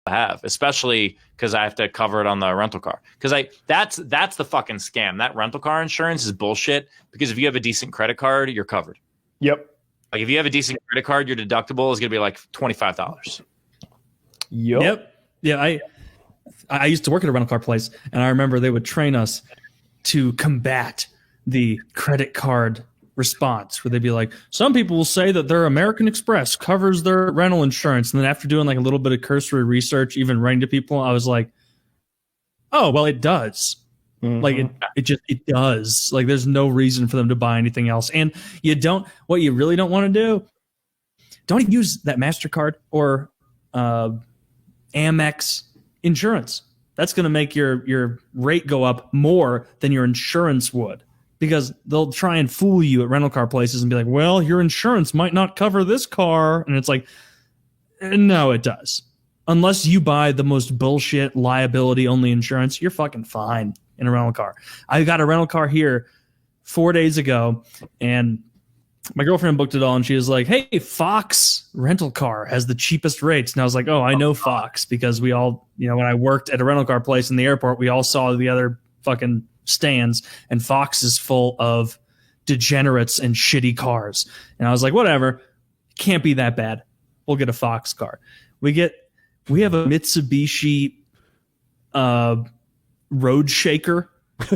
have, especially because I have to cover it on the rental car. Because that's the fucking scam. That rental car insurance is bullshit. Because if you have a decent credit card, you're covered. Yep. Like if you have a decent credit card, your deductible is gonna be like $25. Yep. Yeah, I used to work at a rental car place, and I remember they would train us to combat the credit card response, where they'd be like, some people will say that their American Express covers their rental insurance. And then after doing like a little bit of cursory research, even writing to people, I was like, oh, well, it does. Mm-hmm. Like it does. Like there's no reason for them to buy anything else. And what you really don't want to do, don't use that MasterCard or Amex insurance. That's going to make your rate go up more than your insurance would, because they'll try and fool you at rental car places and be like, well, your insurance might not cover this car. And it's like, no, it does. Unless you buy the most bullshit liability only insurance, you're fucking fine in a rental car. I got a rental car here 4 days ago, and my girlfriend booked it all, and she was like, hey, Fox rental car has the cheapest rates. And I was like, oh, I know Fox, because we all, when I worked at a rental car place in the airport, we all saw the other fucking stands, and Fox is full of degenerates and shitty cars. And I was like, whatever, can't be that bad. We'll get a Fox car. We have a Mitsubishi road shaker,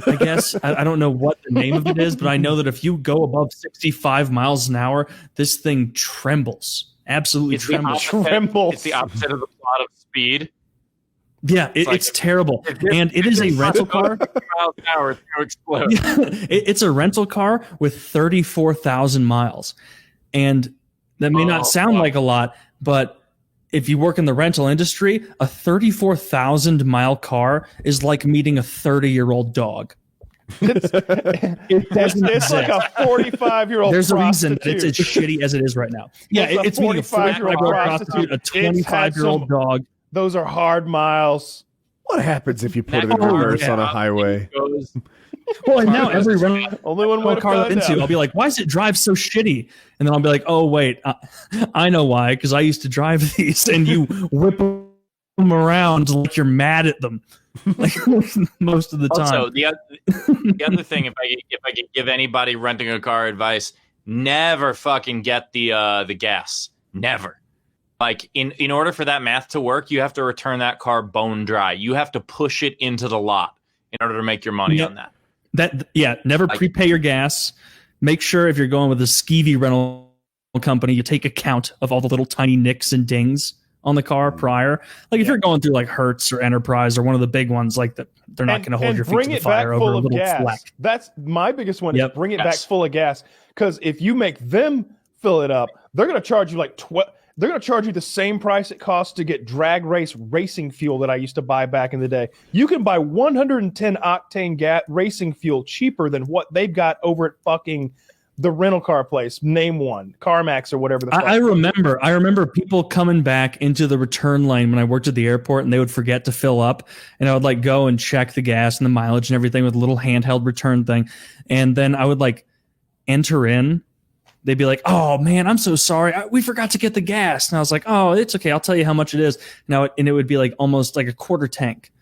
I guess. I don't know what the name of it is, but I know that if you go above 65 miles an hour, this thing trembles. Absolutely trembles. It's the opposite of the plot of Speed. Yeah, it's terrible. And it is a rental car. Miles an hour, it's going to explode. It's a rental car with 34,000 miles. And that may not sound like a lot, but if you work in the rental industry, a 34,000 mile car is like meeting a 30-year-old dog. It's like a 45-year-old There's prostitute. a reason it's as shitty as it is right now. Yeah, it's meeting a 45-year-old prostitute, a 25-year-old dog. Those are hard miles. What happens if you put it in reverse on a highway? Well, and now every only one way to car I'm into, I'll be like, why does it drive so shitty? And then I'll be like, oh, wait, I know why, because I used to drive these, and you whip them around like you're mad at them. Like most of the time. Also, the other thing, if I could give anybody renting a car advice, never fucking get the gas. Never. Like in order for that math to work, you have to return that car bone dry. You have to push it into the lot in order to make your money on that. Never prepay your gas. Make sure if you're going with a skeevy rental company, you take account of all the little tiny nicks and dings on the car prior. Like if you're going through like Hertz or Enterprise or one of the big ones, like that, they're not going to hold your feet to the fire over a little fleck. That's my biggest one. Is bring it back full of gas, because if you make them fill it up, they're going to charge you like They're going to charge you the same price it costs to get drag race racing fuel that I used to buy back in the day. You can buy 110 octane racing fuel cheaper than what they've got over at fucking the rental car place. Name one, CarMax or whatever the fuck. I remember people coming back into the return lane when I worked at the airport, and they would forget to fill up, and I would like go and check the gas and the mileage and everything with a little handheld return thing, and then I would like enter in. They'd be like, oh, man, I'm so sorry. We forgot to get the gas. And I was like, oh, it's okay. I'll tell you how much it is. And it would be like almost like a quarter tank.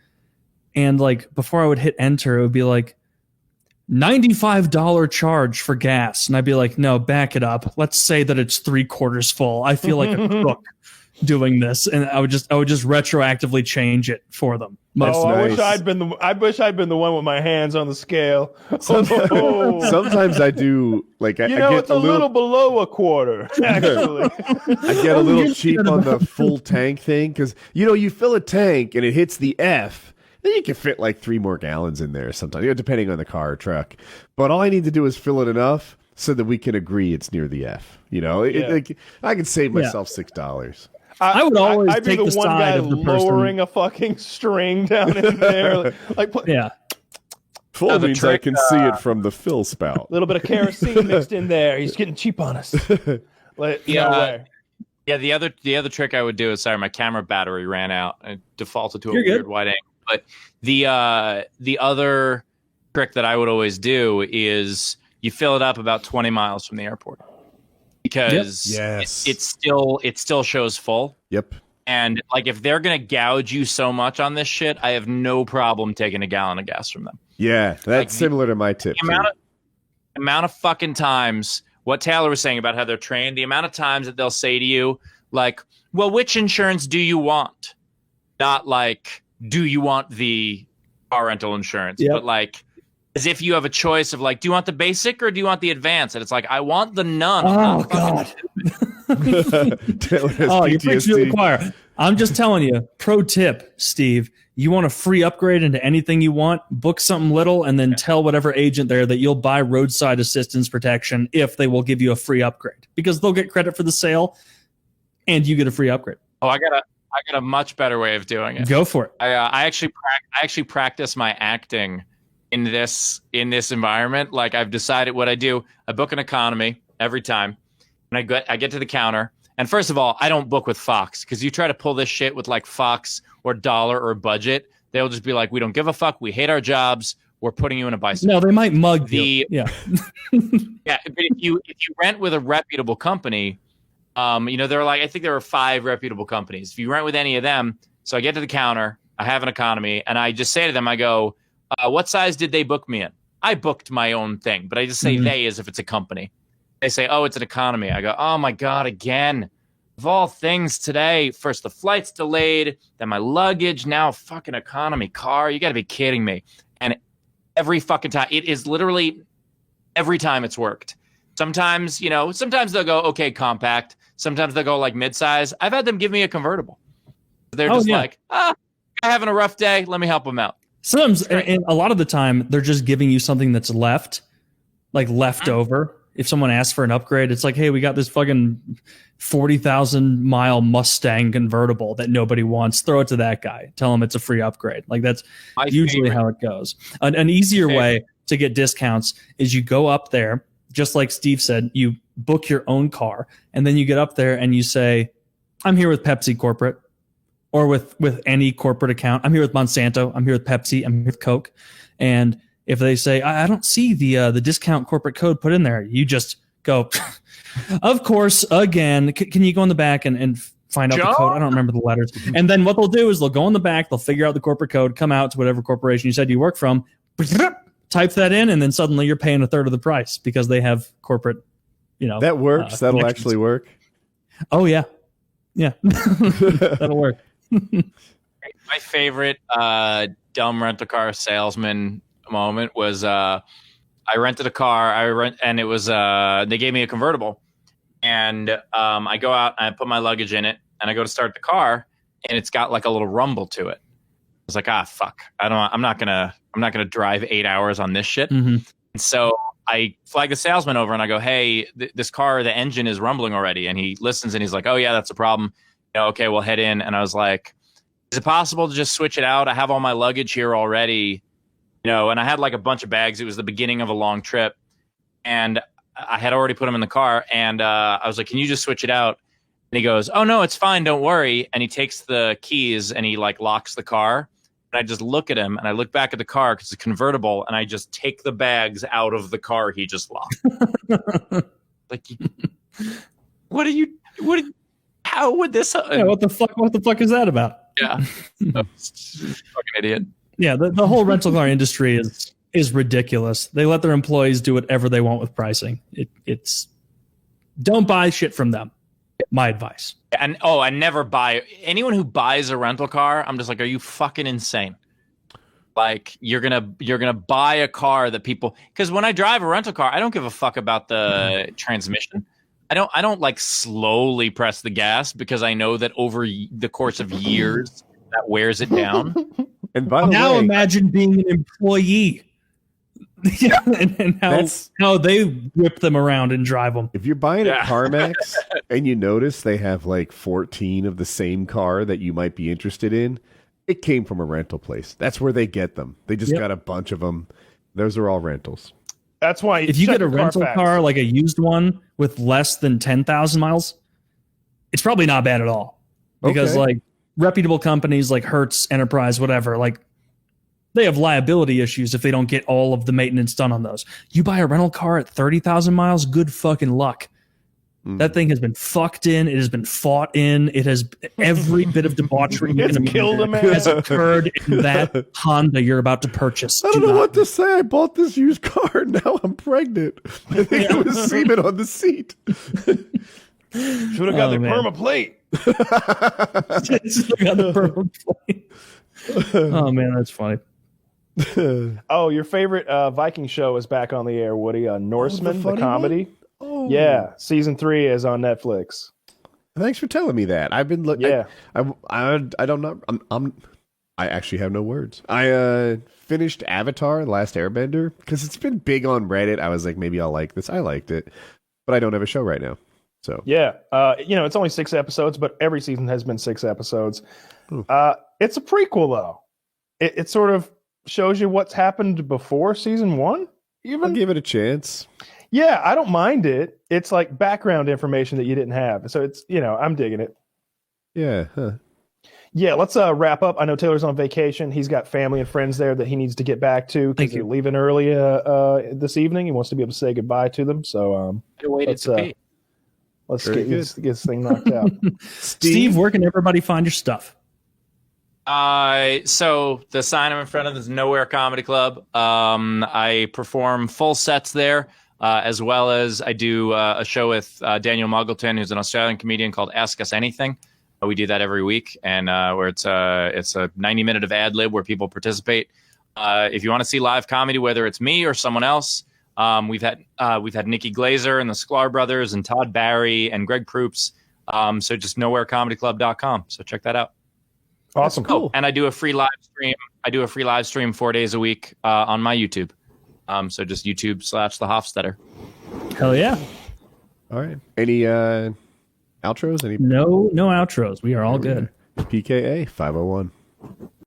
And like before I would hit enter, it would be like $95 charge for gas. And I'd be like, no, back it up. Let's say that it's 3/4 full. I feel like a crook doing this. And I would just retroactively change it for them. I wish I'd been the one with my hands on the scale. Sometimes I do like I get it's a little below a quarter. Actually, I get a little cheap on the full tank thing, because you fill a tank and it hits the F, then you can fit like 3 more gallons in there sometimes, depending on the car or truck. But all I need to do is fill it enough so that we can agree it's near the F. I can save myself $6. I would always I'd be take the one side guy of the person lowering a fucking string down in there. Yeah. Full means I can see it from the fill spout. A little bit of kerosene mixed in there. He's getting cheap on us. The other trick I would do is, sorry, my camera battery ran out. I defaulted to a weird wide angle. But the other trick that I would always do is you fill it up about 20 miles from the airport. Because it still shows full. Yep. And like, if they're gonna gouge you so much on this shit, I have no problem taking a gallon of gas from them. Yeah, that's like similar to my tip. The amount of fucking times, what Taylor was saying about how they're trained, the amount of times that they'll say to you, like, well, which insurance do you want? Not like, do you want the car rental insurance? But like, as if you have a choice of like, do you want the basic or do you want the advanced? And it's like, I want the none. Oh, God. You're preaching to the choir. I'm just telling you, pro tip, Steve, you want a free upgrade into anything you want, book something little, and then tell whatever agent there that you'll buy roadside assistance protection if they will give you a free upgrade, because they'll get credit for the sale and you get a free upgrade. Oh, I got a much better way of doing it. Go for it. I actually practice my acting in this environment. Like, I've decided what I do. I book an economy every time, and I get to the counter. And first of all, I don't book with Fox, because you try to pull this shit with like Fox or Dollar or Budget, they'll just be like, we don't give a fuck. We hate our jobs. We're putting you in a bicycle. No, they might mug you. Yeah. Yeah. But if you rent with a reputable company, there are like, I think there are 5 reputable companies. If you rent with any of them, so I get to the counter, I have an economy, and I just say to them, I go, what size did they book me in? I booked my own thing, but I just say they as if it's a company. They say, oh, it's an economy. I go, oh my God, again. Of all things today, first the flight's delayed, then my luggage, now fucking economy car. You got to be kidding me. And every fucking time, it is literally every time it's worked. Sometimes, sometimes they'll go, okay, compact. Sometimes they'll go like midsize. I've had them give me a convertible. They're just like, I'm having a rough day. Let me help them out. Sometimes, and a lot of the time, they're just giving you something that's left over. If someone asks for an upgrade, it's like, hey, we got this fucking 40,000 mile Mustang convertible that nobody wants. Throw it to that guy. Tell him it's a free upgrade. Like, that's usually how it goes. An easier way to get discounts is you go up there, just like Steve said, you book your own car, and then you get up there and you say, I'm here with Pepsi corporate, or with any corporate account. I'm here with Monsanto. I'm here with Pepsi. I'm here with Coke. And if they say, I don't see the discount corporate code put in there, you just go, of course, again, can you go in the back and find out the code? I don't remember the letters. And then what they'll do is they'll go in the back, they'll figure out the corporate code, come out to whatever corporation you said you work from, type that in, and then suddenly you're paying a third of the price because they have corporate, That works. That'll actually work. Oh, yeah. Yeah. That'll work. My favorite dumb rental car salesman moment was I rented a car. And it was they gave me a convertible, and I go out and I put my luggage in it, and I go to start the car, and it's got like a little rumble to it. I was like, fuck, I'm not gonna drive 8 hours on this shit. And so I flag the salesman over, and I go, hey, this car, the engine is rumbling already. And he listens, and he's like, oh yeah, that's a problem. Okay, we'll head in. And I was like, is it possible to just switch it out? I have all my luggage here already. And I had like a bunch of bags. It was the beginning of a long trip, and I had already put them in the car. And I was like, can you just switch it out? And he goes, oh no, it's fine. Don't worry. And he takes the keys and he like locks the car. And I just look at him, and I look back at the car because it's convertible, and I just take the bags out of the car he just locked. Like, how would this? What the fuck is that about? Yeah, fucking idiot. Yeah, the whole rental car industry is ridiculous. They let their employees do whatever they want with pricing. It's don't buy shit from them. My advice. And never buy. Anyone who buys a rental car, I'm just like, are you fucking insane? Like, you're gonna buy a car that people, because when I drive a rental car, I don't give a fuck about the transmission. I don't like slowly press the gas, because I know that over the course of years that wears it down. And by the now way, imagine being an employee. Yeah, and how they whip them around and drive them. If you're buying at CarMax and you notice they have like 14 of the same car that you might be interested in, it came from a rental place. That's where they get them. They just got a bunch of them. Those are all rentals. That's why if you get a rental car, like a used one with less than 10,000 miles, it's probably not bad at all. Because like reputable companies like Hertz, Enterprise, whatever, like they have liability issues if they don't get all of the maintenance done on those. You buy a rental car at 30,000 miles, good fucking luck. That thing has been fucked in. It has been fought in. It has every bit of debauchery you can killed a man. has occurred in that Honda you're about to purchase. I don't know what to say. I bought this used car. Now I'm pregnant. I think it was semen on the seat. Should have got the perma plate. Got the perma plate. Oh man, that's funny. Oh, your favorite Viking show is back on the air, Woody. Norseman, the comedy. One? Oh. Yeah, season 3 is on Netflix. Thanks for telling me that. I've been looking. Yeah, I don't know. I actually have no words. I finished Avatar: The Last Airbender because it's been big on Reddit. I was like, maybe I'll like this. I liked it, but I don't have a show right now. So yeah, it's only 6 episodes, but every season has been 6 episodes. It's a prequel though. It sort of shows you what's happened before season 1. I'll give it a chance. Yeah, I don't mind it. It's like background information that you didn't have. So it's, I'm digging it. Yeah. Huh. Yeah, let's wrap up. I know Taylor's on vacation. He's got family and friends there that he needs to get back to because they're leaving early this evening. He wants to be able to say goodbye to them. So let's get this thing knocked out. Steve, where can everybody find your stuff? So the sign I'm in front of is Nowhere Comedy Club. I perform full sets there. As well as I do a show with Daniel Muggleton, who's an Australian comedian called Ask Us Anything. We do that every week, and where it's a 90-minute of ad lib where people participate. If you want to see live comedy, whether it's me or someone else, we've had Nikki Glazer and the Sklar Brothers and Todd Barry and Greg Proops. So just nowherecomedyclub.com. So check that out. Awesome, cool. And I do a free live stream 4 days a week on my YouTube. So just YouTube/the Hofstetter. Hell yeah. All right. Any outros? No outros. We are all good. PKA 501.